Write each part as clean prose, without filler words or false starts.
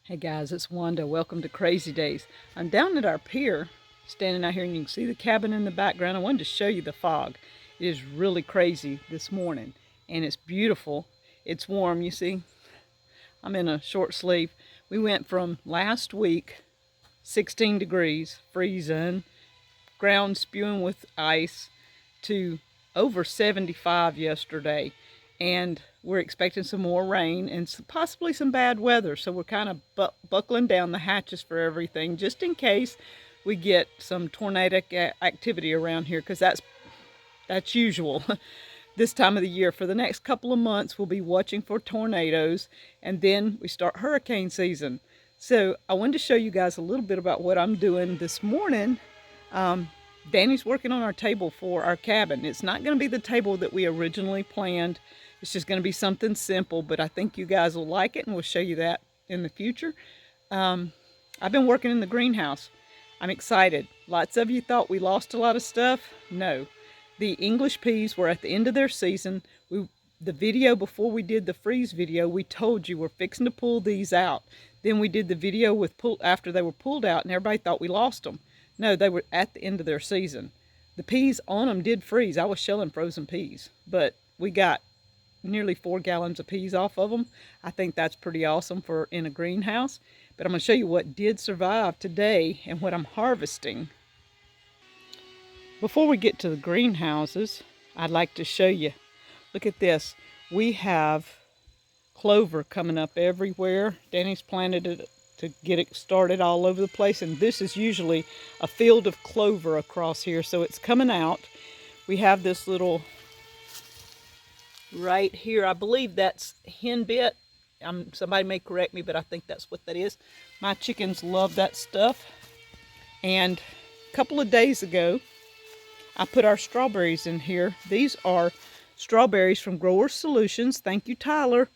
Hey guys, it's Wanda. Welcome to Crazy Days. I'm down at our pier, standing out here, and you can see the cabin in the background. I wanted to show you the fog. It is really crazy this morning, and it's beautiful. It's warm, you see. I'm in a short sleeve. We went from last week, 16 degrees, freezing, ground spewing with ice, to over 75 yesterday. And we're expecting some more rain and possibly some bad weather. So we're kind of buckling down the hatches for everything, just in case we get some tornadic activity around here, because that's usual this time of the year. For the next couple of months, we'll be watching for tornadoes, and then we start hurricane season. So I wanted to show you guys a little bit about what I'm doing this morning. Danny's working on our table for our cabin. It's not going to be the table that we originally planned. It's just going to be something simple, but I think you guys will like it, and we'll show you that in the future. I've been working in the greenhouse. I'm excited. Lots of you thought we lost a lot of stuff. No. The English peas were at the end of their season. The video before we did the freeze video, we told you we're fixing to pull these out. Then we did the video with after they were pulled out, and everybody thought we lost them. No, they were at the end of their season. The peas on them did freeze. I was shelling frozen peas, but we got nearly 4 gallons of peas off of them. I think that's pretty awesome for in a greenhouse. But I'm going to show you what did survive today and what I'm harvesting. Before we get to the greenhouses, I'd like to show you. Look at this. We have clover coming up everywhere. Danny's planted it to get it started all over the place, and this is usually a field of clover across here, so it's coming out. We have this little right here, I believe that's hen bit. Somebody may correct me, but I think that's what that is. My chickens love that stuff. And a couple of days ago, I put our strawberries in here. These are strawberries from Grower Solutions. Thank you, Tyler.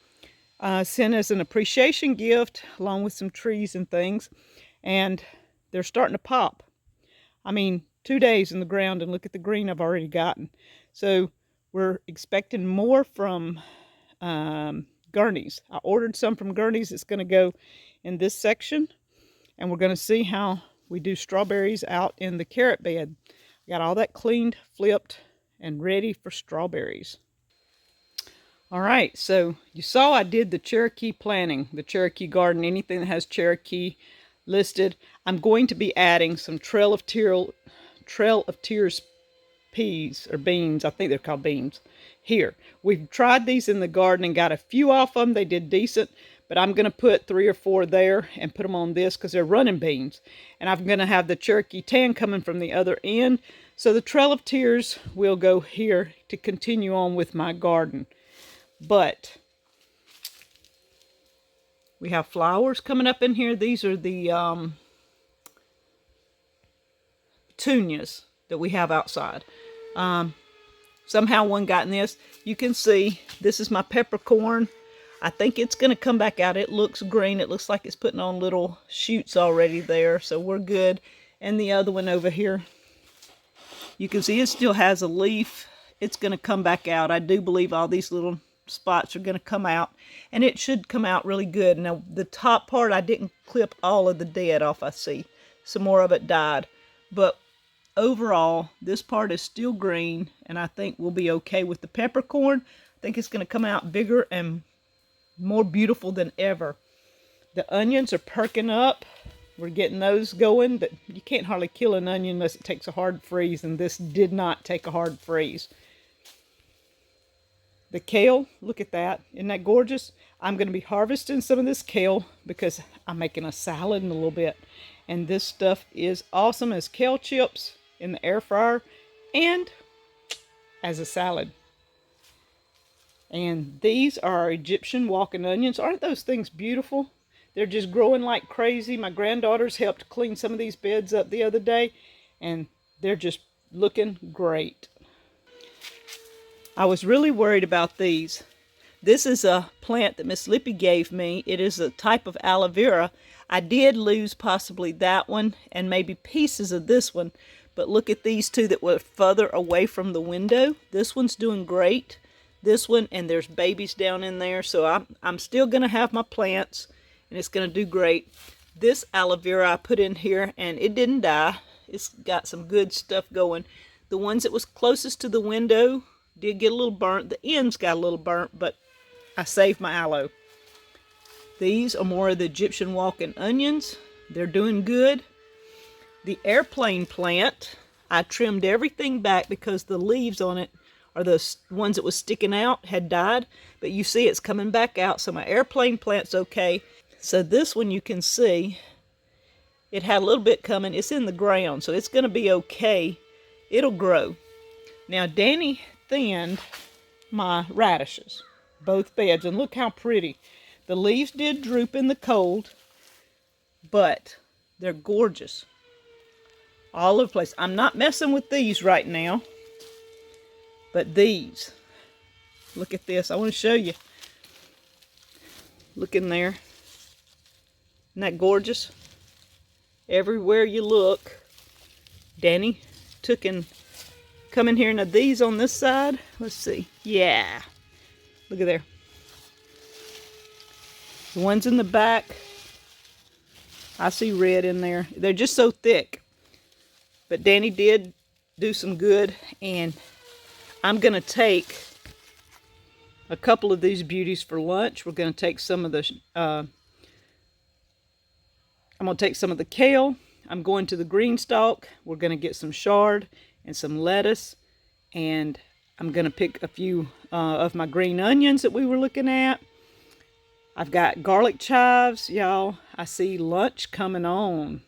Sent as an appreciation gift, along with some trees and things. And they're starting to pop. I mean, 2 days in the ground, and look at the green I've already gotten. So we're expecting more from Gurney's. I ordered some from Gurney's. It's going to go in this section, and we're going to see how we do strawberries out in the carrot bed. Got all that cleaned, flipped, and ready for strawberries. All right, so you saw I did the Cherokee planting, the Cherokee garden, anything that has Cherokee listed. I'm going to be adding some Trail of Tears peas or beans. I think they're called beans. Here, we've tried these in the garden and got a few off them. They did decent, but I'm going to put 3 or 4 there and put them on this because they're running beans. And I'm going to have the Cherokee tan coming from the other end. So the Trail of Tears will go here to continue on with my garden. But we have flowers coming up in here. These are the petunias that we have outside. Somehow one got in this. You can see this is my peppercorn. I think it's going to come back out. It looks green. It looks like it's putting on little shoots already there. So we're good. And the other one over here, you can see it still has a leaf. It's going to come back out. I do believe all these little spots are going to come out, and it should come out really good. Now the top part, I didn't clip all of the dead off. I see some more of it died, but overall this part is still green, and I think we'll be okay with the peppercorn. I think it's going to come out bigger and more beautiful than ever. The onions are perking up. We're getting those going. But you can't hardly kill an onion unless it takes a hard freeze, and this did not take a hard freeze. The kale, look at that. Isn't that gorgeous? I'm going to be harvesting some of this kale because I'm making a salad in a little bit. And this stuff is awesome as kale chips in the air fryer and as a salad. And these are Egyptian walking onions. Aren't those things beautiful? They're just growing like crazy. My granddaughters helped clean some of these beds up the other day, and they're just looking great. I was really worried about these. This is a plant that Miss Lippy gave me. It is a type of aloe vera. I did lose possibly that one and maybe pieces of this one, but look at these two that were further away from the window. This one's doing great. This one, and there's babies down in there, so I'm still going to have my plants, and it's going to do great. This aloe vera I put in here, and it didn't die. It's got some good stuff going. The ones that was closest to the window did get a little burnt. The ends got a little burnt, but I saved my aloe. These are more of the Egyptian walking onions. They're doing good. The airplane plant, I trimmed everything back because the leaves on it, or the ones that was sticking out, had died. But you see it's coming back out, so my airplane plant's okay. So this one you can see, it had a little bit coming. It's in the ground, so it's going to be okay. It'll grow. Now Danny thinned my radishes, both beds, and look how pretty. The leaves did droop in the cold, but they're gorgeous. All over the place. I'm not messing with these right now, but these. Look at this. I want to show you. Look in there. Isn't that gorgeous? Everywhere you look, Danny took and come in here. Now these on this side, let's see. Yeah. Look at there. The ones in the back, I see red in there. They're just so thick. But Danny did do some good, and I'm going to take a couple of these beauties for lunch. We're going to take some of the, I'm going to take some of the kale. I'm going to the GreenStalk. We're going to get some chard and some lettuce, and I'm going to pick a few of my green onions that we were looking at. I've got garlic chives, y'all. I see lunch coming on.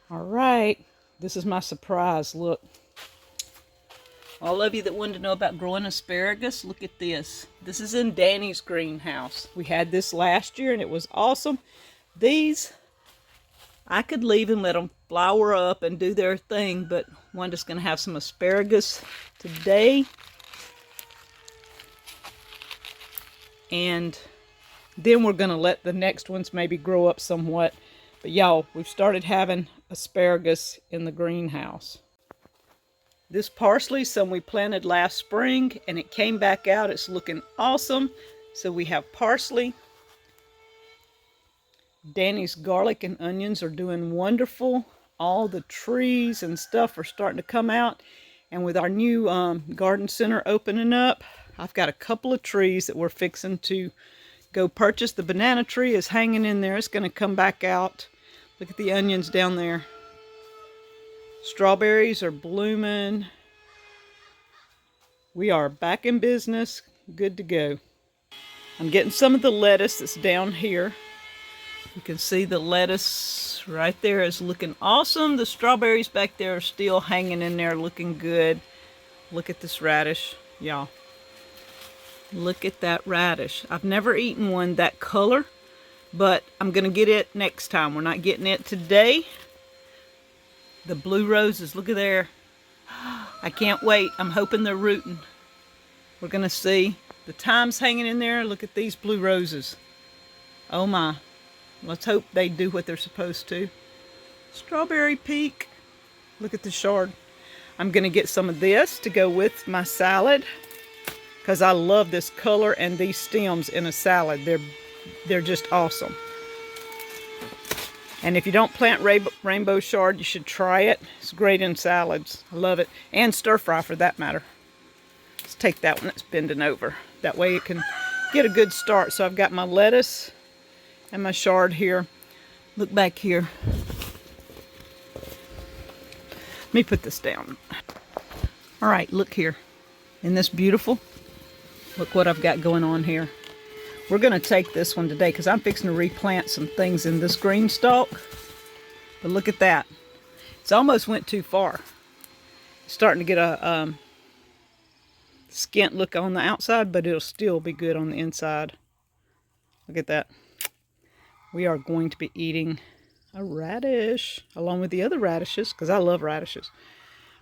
All right, this is my surprise. Look. All of you that wanted to know about growing asparagus, look at this. This is in Danny's greenhouse. We had this last year and it was awesome. These, I could leave and let them flower up and do their thing, but Wanda's going to have some asparagus today. And then we're going to let the next ones maybe grow up somewhat. But y'all, we've started having asparagus in the greenhouse. This parsley, some we planted last spring, and it came back out. It's looking awesome. So we have parsley. Danny's garlic and onions are doing wonderful. All the trees and stuff are starting to come out. And with our new garden center opening up, I've got a couple of trees that we're fixing to go purchase. The banana tree is hanging in there. It's going to come back out. Look at the onions down there. Strawberries are blooming. We are back in business. Good to go. I'm getting some of the lettuce that's down here. You can see the lettuce right there is looking awesome. The strawberries back there are still hanging in there looking good. Look at this radish, y'all. Look at that radish. I've never eaten one that color, but I'm going to get it next time. We're not getting it today. The blue roses, look at there. I can't wait. I'm hoping they're rooting. We're going to see. The thyme's hanging in there. Look at these blue roses. Oh my. Let's hope they do what they're supposed to. Strawberry peak. Look at the chard. I'm going to get some of this to go with my salad, because I love this color and these stems in a salad. They're just awesome. And if you don't plant rainbow chard, you should try it. It's great in salads. I love it. And stir fry for that matter. Let's take that one that's bending over. That way it can get a good start. So I've got my lettuce and my chard here. Look back here. Let me put this down. All right, look here. Isn't this beautiful? Look what I've got going on here. We're going to take this one today because I'm fixing to replant some things in this GreenStalk. But look at that. It's almost went too far. It's starting to get a skint look on the outside, but it'll still be good on the inside. Look at that. We are going to be eating a radish along with the other radishes because I love radishes.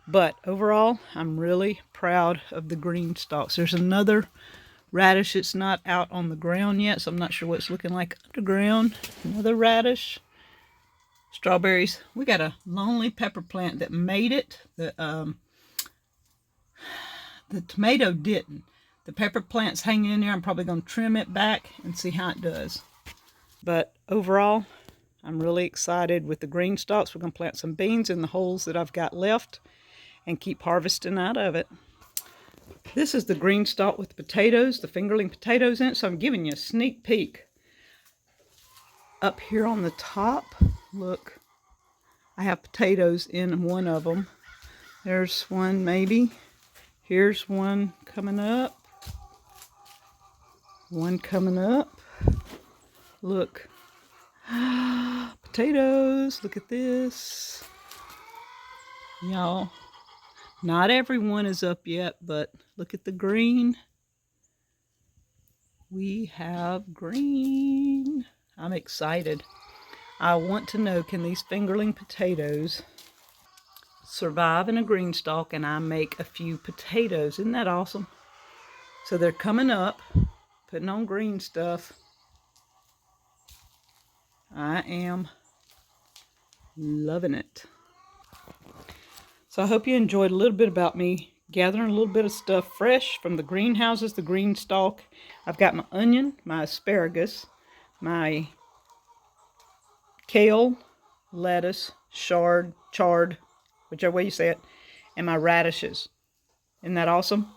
But overall, I'm really proud of the GreenStalks. There's another radish. It's not out on the ground yet, so I'm not sure what it's looking like underground. Another radish. Strawberries. We got a lonely pepper plant that made it. The tomato didn't. The pepper plant's hanging in there. I'm probably going to trim it back and see how it does. But overall, I'm really excited with the green stalks. We're going to plant some beans in the holes that I've got left and keep harvesting out of it. This is the green stalk with the potatoes, the fingerling potatoes in it. So I'm giving you a sneak peek. Up here on the top, look, I have potatoes in one of them. There's one maybe. Here's one coming up. One coming up. Look. Potatoes. Look at this. Y'all, not everyone is up yet, but look at the green. We have green. I'm excited. I want to know, can these fingerling potatoes survive in a green stalk and I make a few potatoes? Isn't that awesome? So they're coming up, putting on green stuff. I am loving it. So I hope you enjoyed a little bit about me gathering a little bit of stuff fresh from the greenhouses, the green stalk. I've got my onion, my asparagus, my kale, lettuce, chard, whichever way you say it, and my radishes. Isn't that awesome?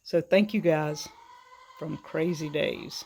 So thank you guys from Crazy Days.